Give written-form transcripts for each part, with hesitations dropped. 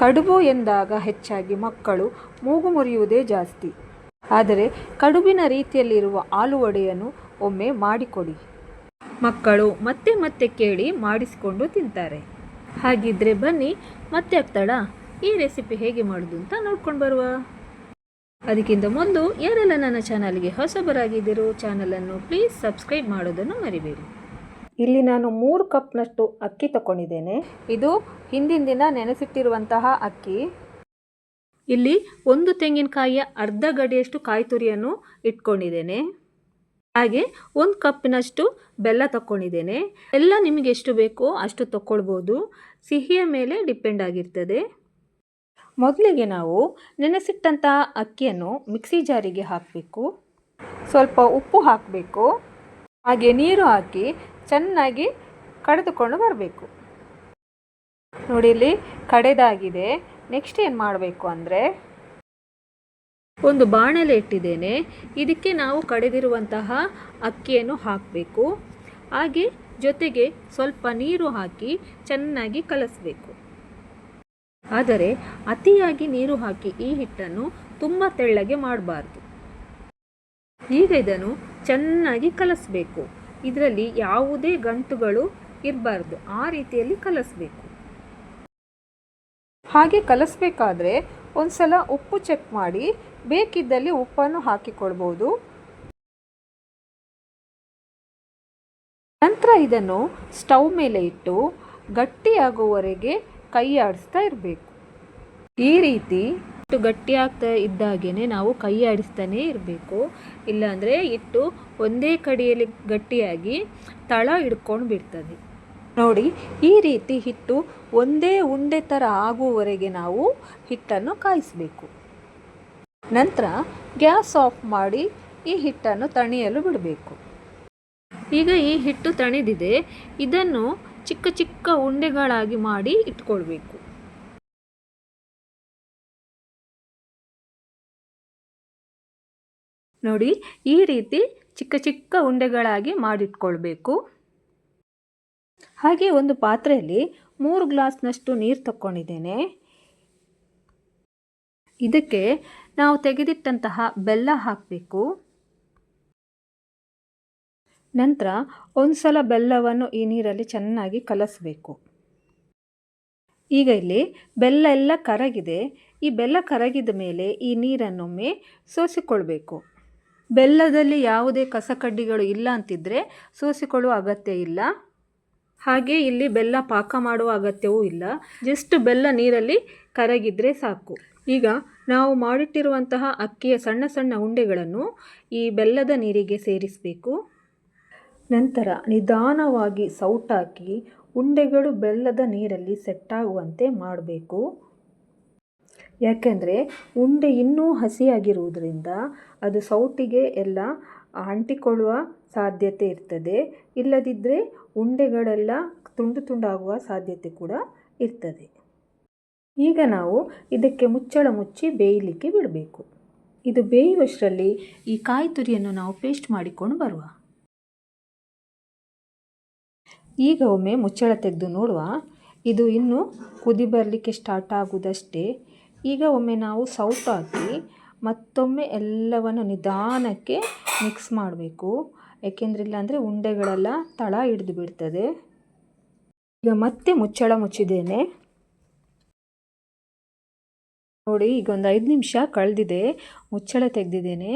ಕಡುಬು ಎಂದಾಗ ಹೆಚ್ಚಾಗಿ ಮಕ್ಕಳು ಮೂಗು ಮುರಿಯುವುದೇ ಜಾಸ್ತಿ. ಆದರೆ ಕಡುಬಿನ ರೀತಿಯಲ್ಲಿರುವ ಆಲೂವಡೆಯನ್ನು ಒಮ್ಮೆ ಮಾಡಿಕೊಡಿ. ಮಕ್ಕಳು ಮತ್ತೆ ಮತ್ತೆ ಕೇಳಿ ಮಾಡಿಸಿಕೊಂಡು ತಿಂತಾರೆ. ಹಾಗಿದ್ರೆ ಬನ್ನಿ, ಮತ್ತೆ ತಡ ಈ ರೆಸಿಪಿ ಹೇಗೆ ಮಾಡೋದು ಅಂತ ನೋಡ್ಕೊಂಡು ಬರುವ. ಅದಕ್ಕಿಂತ ಮೊದಲು ಯಾರೆಲ್ಲ ನನ್ನ ಚಾನಲ್ಗೆ ಹೊಸಬರಾಗಿದ್ದೀರೋ ಚಾನಲನ್ನು ಪ್ಲೀಸ್ ಸಬ್ಸ್ಕ್ರೈಬ್ ಮಾಡೋದನ್ನು ಮರಿಬೇಡಿ. ಇಲ್ಲಿ ನಾನು 3 ಕಪ್ನಷ್ಟು ಅಕ್ಕಿ ತಗೊಂಡಿದ್ದೇನೆ. ಇದು ಹಿಂದಿನ ದಿನ ನೆನೆಸಿಟ್ಟಿರುವಂತಹ ಅಕ್ಕಿ. ಇಲ್ಲಿ 1 ತೆಂಗಿನಕಾಯಿಯ ಅರ್ಧ ಗಡಿಯಷ್ಟು ಕಾಯಿ ತುರಿಯನ್ನು ಇಟ್ಕೊಂಡಿದ್ದೇನೆ. ಹಾಗೆ 1 ಕಪ್ಪಿನಷ್ಟು ಬೆಲ್ಲ ತಗೊಂಡಿದ್ದೇನೆ. ಎಲ್ಲ ನಿಮಗೆ ಎಷ್ಟು ಬೇಕೋ ಅಷ್ಟು ತಗೊಳ್ಬೋದು, ಸಿಹಿಯ ಮೇಲೆ ಡಿಪೆಂಡ್ ಆಗಿರ್ತದೆ. ಮೊದಲಿಗೆ ನಾವು ನೆನೆಸಿಟ್ಟಂತಹ ಅಕ್ಕಿಯನ್ನು ಮಿಕ್ಸಿ ಜಾರಿಗೆ ಹಾಕಬೇಕು. ಸ್ವಲ್ಪ ಉಪ್ಪು ಹಾಕಬೇಕು. ಹಾಗೆ ನೀರು ಹಾಕಿ ಚೆನ್ನಾಗಿ ಕಡೆದುಕೊಂಡು ಬರಬೇಕು. ನೋಡಿ, ಇಲ್ಲಿ ಕಡೆದಾಗಿದೆ. ನೆಕ್ಸ್ಟ್ ಏನು ಮಾಡಬೇಕು ಅಂದರೆ, ಒಂದು ಬಾಣಲೆ ಇಟ್ಟಿದ್ದೇನೆ. ಇದಕ್ಕೆ ನಾವು ಕಡೆದಿರುವಂತಹ ಅಕ್ಕಿಯನ್ನು ಹಾಕಬೇಕು. ಹಾಗೆ ಜೊತೆಗೆ ಸ್ವಲ್ಪ ನೀರು ಹಾಕಿ ಚೆನ್ನಾಗಿ ಕಲಸಬೇಕು. ಆದರೆ ಅತಿಯಾಗಿ ನೀರು ಹಾಕಿ ಈ ಹಿಟ್ಟನ್ನು ತುಂಬ ತೆಳ್ಳಗೆ ಮಾಡಬಾರ್ದು. ಈಗ ಇದನ್ನು ಚೆನ್ನಾಗಿ ಕಲಸಬೇಕು. ಇದರಲ್ಲಿ ಯಾವುದೇ ಗಂಟುಗಳು ಇರಬಾರ್ದು, ಆ ರೀತಿಯಲ್ಲಿ ಕಲಸಬೇಕು. ಹಾಗೆ ಕಲಸಬೇಕಾದ್ರೆ ಒಂದು ಸಲ ಉಪ್ಪು ಚೆಕ್ ಮಾಡಿ, ಬೇಕಿದ್ದಲ್ಲಿ ಉಪ್ಪನ್ನು ಹಾಕಿಕೊಳ್ಬೋದು. ನಂತರ ಇದನ್ನು ಸ್ಟವ್ ಮೇಲೆ ಇಟ್ಟು ಗಟ್ಟಿಯಾಗುವವರೆಗೆ ಕೈ ಆಡಿಸ್ತಾ ಇರಬೇಕು. ಈ ರೀತಿ ಹಿಟ್ಟು ಗಟ್ಟಿಯಾಗ್ತಾ ಇದ್ದಾಗೇನೆ ನಾವು ಕೈ ಆಡಿಸ್ತಾನೆ ಇರಬೇಕು. ಇಲ್ಲಾಂದರೆ ಹಿಟ್ಟು ಒಂದೇ ಕಡೆಯಲ್ಲಿ ಗಟ್ಟಿಯಾಗಿ ತಳ ಹಿಡ್ಕೊಂಡು ಬಿಡ್ತದೆ. ನೋಡಿ, ಈ ರೀತಿ ಹಿಟ್ಟು ಒಂದೇ ಉಂಡೆ ಥರ ಆಗುವವರೆಗೆ ನಾವು ಹಿಟ್ಟನ್ನು ಕಾಯಿಸಬೇಕು. ನಂತರ ಗ್ಯಾಸ್ ಆಫ್ ಮಾಡಿ ಈ ಹಿಟ್ಟನ್ನು ತಣಿಯಲು ಬಿಡಬೇಕು. ಈಗ ಈ ಹಿಟ್ಟು ತಣಿದಿದೆ. ಇದನ್ನು ಚಿಕ್ಕ ಚಿಕ್ಕ ಉಂಡೆಗಳಾಗಿ ಮಾಡಿ ಇಟ್ಕೊಳ್ಬೇಕು. ನೋಡಿ, ಈ ರೀತಿ ಚಿಕ್ಕ ಚಿಕ್ಕ ಉಂಡೆಗಳಾಗಿ ಮಾಡಿಟ್ಕೊಳ್ಬೇಕು. ಹಾಗೆ ಒಂದು ಪಾತ್ರೆಯಲ್ಲಿ 3 ಗ್ಲಾಸ್ನಷ್ಟು ನೀರು ತಗೊಂಡಿದ್ದೇನೆ. ಇದಕ್ಕೆ ನಾವು ತೆಗೆದಿಟ್ಟಂತಹ ಬೆಲ್ಲ ಹಾಕಬೇಕು. ನಂತರ ಒಂದು ಸಲ ಬೆಲ್ಲವನ್ನು ಈ ನೀರಲ್ಲಿ ಚೆನ್ನಾಗಿ ಕಲಸಬೇಕು. ಈಗ ಇಲ್ಲಿ ಬೆಲ್ಲ ಎಲ್ಲ ಕರಗಿದೆ. ಈ ಬೆಲ್ಲ ಕರಗಿದ ಮೇಲೆ ಈ ನೀರನ್ನೊಮ್ಮೆ ಸೋಸಿಕೊಳ್ಬೇಕು. ಬೆಲ್ಲದಲ್ಲಿ ಯಾವುದೇ ಕಸಕಡ್ಡಿಗಳು ಇಲ್ಲ ಅಂತಿದ್ರೆ ಸೋಸಿಕೊಳ್ಳುವ ಅಗತ್ಯ ಇಲ್ಲ. ಹಾಗೆ ಇಲ್ಲಿ ಬೆಲ್ಲ ಪಾಕ ಮಾಡುವ ಅಗತ್ಯವೂ ಇಲ್ಲ. ಜಸ್ಟ್ ಬೆಲ್ಲ ನೀರಲ್ಲಿ ಕರಗಿದ್ರೆ ಸಾಕು. ಈಗ ನಾವು ಮಾಡಿಟ್ಟಿರುವಂತಹ ಅಕ್ಕಿಯ ಸಣ್ಣ ಸಣ್ಣ ಉಂಡೆಗಳನ್ನು ಈ ಬೆಲ್ಲದ ನೀರಿಗೆ ಸೇರಿಸಬೇಕು. ನಂತರ ನಿಧಾನವಾಗಿ ಸೌಟಾಕಿ ಉಂಡೆಗಳು ಬೆಲ್ಲದ ನೀರಲ್ಲಿ ಸೆಟ್ಟಾಗುವಂತೆ ಮಾಡಬೇಕು. ಯಾಕೆಂದರೆ ಉಂಡೆ ಇನ್ನೂ ಹಸಿಯಾಗಿರುವುದರಿಂದ ಅದು ಸೌಟಿಗೆ ಎಲ್ಲ ಅಂಟಿಕೊಳ್ಳುವ ಸಾಧ್ಯತೆ ಇರ್ತದೆ. ಇಲ್ಲದಿದ್ದರೆ ಉಂಡೆಗಳೆಲ್ಲ ತುಂಡು ತುಂಡಾಗುವ ಸಾಧ್ಯತೆ ಕೂಡ ಇರ್ತದೆ. ಈಗ ನಾವು ಇದಕ್ಕೆ ಮುಚ್ಚಳ ಮುಚ್ಚಿ ಬೇಯಲಿಕ್ಕೆ ಬಿಡಬೇಕು. ಇದು ಬೇಯುವಷ್ಟರಲ್ಲಿ ಈ ಕಾಯಿ ತುರಿಯನ್ನು ನಾವು ಪೇಸ್ಟ್ ಮಾಡಿಕೊಂಡು ಬರುವ. ಈಗ ಒಮ್ಮೆ ಮುಚ್ಚಳ ತೆಗೆದು ನೋಡುವ. ಇದು ಇನ್ನೂ ಕುದಿ ಬರಲಿಕ್ಕೆ ಸ್ಟಾರ್ಟ್ ಆಗುವುದಷ್ಟೇ. ಈಗ ಒಮ್ಮೆ ನಾವು ಸೌಟ್ ಹಾಕಿ ಮತ್ತೊಮ್ಮೆ ಎಲ್ಲವನ್ನು ನಿಧಾನಕ್ಕೆ ಮಿಕ್ಸ್ ಮಾಡಬೇಕು. ಏಕೆಂದರೆ ಇಲ್ಲಾಂದರೆ ಉಂಡೆಗಳೆಲ್ಲ ತಳ ಹಿಡಿದು ಬಿಡ್ತದೆ. ಈಗ ಮತ್ತೆ ಮುಚ್ಚಳ ಮುಚ್ಚಿದ್ದೇನೆ. ನೋಡಿ, ಈಗ ಒಂದು 5 ನಿಮಿಷ ಕಳೆದಿದೆ. ಮುಚ್ಚಳ ತೆಗೆದಿದ್ದೇನೆ.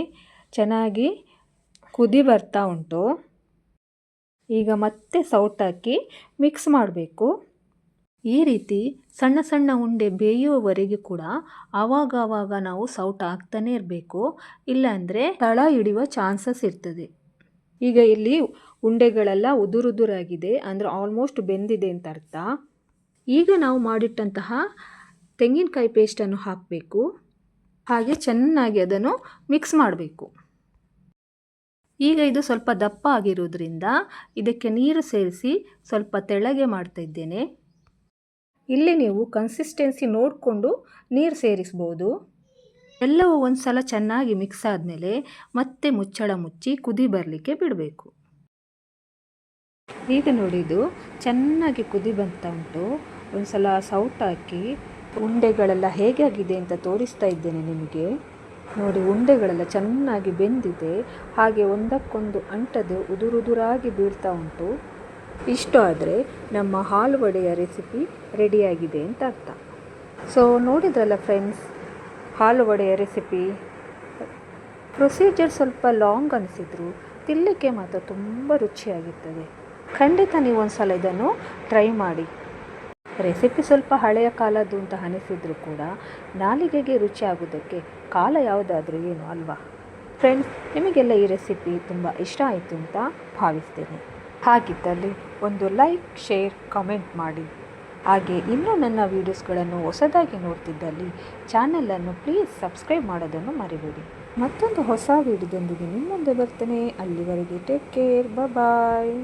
ಚೆನ್ನಾಗಿ ಕುದಿ ಬರ್ತಾ ಉಂಟು. ಈಗ ಮತ್ತೆ ಸೌಟ್ ಹಾಕಿ ಮಿಕ್ಸ್ ಮಾಡಬೇಕು. ಈ ರೀತಿ ಸಣ್ಣ ಸಣ್ಣ ಉಂಡೆ ಬೇಯುವವರೆಗೆ ಕೂಡ ಆವಾಗ ನಾವು ಸೌಟ್ ಹಾಕ್ತಾನೆ ಇರಬೇಕು. ಇಲ್ಲಾಂದರೆ ತಳ ಹಿಡಿಯುವ ಚಾನ್ಸಸ್ ಇರ್ತದೆ. ಈಗ ಇಲ್ಲಿ ಉಂಡೆಗಳೆಲ್ಲ ಉದುರುದುರಾಗಿದೆ, ಅಂದರೆ ಆಲ್ಮೋಸ್ಟ್ ಬೆಂದಿದೆ ಅಂತ ಅರ್ಥ. ಈಗ ನಾವು ಮಾಡಿಟ್ಟಂತಹ ತೆಂಗಿನಕಾಯಿ ಪೇಸ್ಟನ್ನು ಹಾಕಬೇಕು. ಹಾಗೆ ಚೆನ್ನಾಗಿ ಅದನ್ನು ಮಿಕ್ಸ್ ಮಾಡಬೇಕು. ಈಗ ಇದು ಸ್ವಲ್ಪ ದಪ್ಪ ಆಗಿರೋದ್ರಿಂದ ಇದಕ್ಕೆ ನೀರು ಸೇರಿಸಿ ಸ್ವಲ್ಪ ತೆಳ್ಳಗೆ ಮಾಡ್ತಾ ಇದ್ದೇನೆ. ಇಲ್ಲಿ ನೀವು ಕನ್ಸಿಸ್ಟೆನ್ಸಿ ನೋಡಿಕೊಂಡು ನೀರು ಸೇರಿಸ್ಬೋದು. ಎಲ್ಲವೂ ಒಂದು ಸಲ ಚೆನ್ನಾಗಿ ಮಿಕ್ಸ್ ಆದಮೇಲೆ ಮತ್ತೆ ಮುಚ್ಚಳ ಮುಚ್ಚಿ ಕುದಿ ಬರಲಿಕ್ಕೆ ಬಿಡಬೇಕು. ಈಗ ನೋಡಿ, ಇದು ಚೆನ್ನಾಗಿ ಕುದಿ ಬರ್ತಾ ಉಂಟು. ಒಂದು ಸಲ ಸೌಟ್ ಹಾಕಿ ಉಂಡೆಗಳೆಲ್ಲ ಹೇಗೆ ಆಗಿದೆ ಅಂತ ತೋರಿಸ್ತಾ ಇದ್ದೇನೆ ನಿಮಗೆ. ನೋಡಿ, ಉಂಡೆಗಳೆಲ್ಲ ಚೆನ್ನಾಗಿ ಬೆಂದಿದೆ, ಹಾಗೆ ಒಂದಕ್ಕೊಂದು ಅಂಟದೆ ಉದುರುದುರಾಗಿ ಬೀಳ್ತಾ ಉಂಟು. ಇಷ್ಟು ಆದರೆ ನಮ್ಮ ಹಾಲು ವಡೆಯ ರೆಸಿಪಿ ರೆಡಿಯಾಗಿದೆ ಅಂತ ಅರ್ಥ. ಸೊ ನೋಡಿದ್ರಲ್ಲ ಫ್ರೆಂಡ್ಸ್, ಹಾಲು ವಡೆಯ ರೆಸಿಪಿ. ಪ್ರೊಸೀಜರ್ ಸ್ವಲ್ಪ ಲಾಂಗ್ ಅನಿಸಿದ್ರು ತಿನ್ನಲಿಕ್ಕೆ ಮಾತ್ರ ತುಂಬ ರುಚಿಯಾಗಿರ್ತದೆ. ಖಂಡಿತ ನೀವು ಒಂದು ಸಲ ಇದನ್ನು ಟ್ರೈ ಮಾಡಿ. ರೆಸಿಪಿ ಸ್ವಲ್ಪ ಹಳೆಯ ಕಾಲದ್ದು ಅಂತ ಅನಿಸಿದ್ರು ಕೂಡ ನಾಲಿಗೆಗೆ ರುಚಿ ಆಗೋದಕ್ಕೆ ಕಾಲ ಯಾವುದಾದ್ರೂ ಏನು ಅಲ್ವಾ ಫ್ರೆಂಡ್ಸ್. ನಿಮಗೆಲ್ಲ ಈ ರೆಸಿಪಿ ತುಂಬ ಇಷ್ಟ ಆಯಿತು ಅಂತ ಭಾವಿಸ್ತೇನೆ. ಹಾಗಿದ್ದಲ್ಲಿ ಒಂದು ಲೈಕ್, ಶೇರ್, ಕಮೆಂಟ್ ಮಾಡಿ. ಹಾಗೆ ಇನ್ನೂ ನನ್ನ ವೀಡಿಯೋಸ್ಗಳನ್ನು ಹೊಸದಾಗಿ ನೋಡ್ತಿದ್ದಲ್ಲಿ ಚಾನಲನ್ನು ಪ್ಲೀಸ್ ಸಬ್ಸ್ಕ್ರೈಬ್ ಮಾಡೋದನ್ನು ಮರಿಬೇಡಿ. ಮತ್ತೊಂದು ಹೊಸ ವೀಡಿಯೋದೊಂದಿಗೆ ನಿಮ್ಮ ಮುಂದೆ ಬರ್ತೇನೆ. ಅಲ್ಲಿವರೆಗೆ ಟೇಕ್ ಕೇರ್, ಬಾಯ್.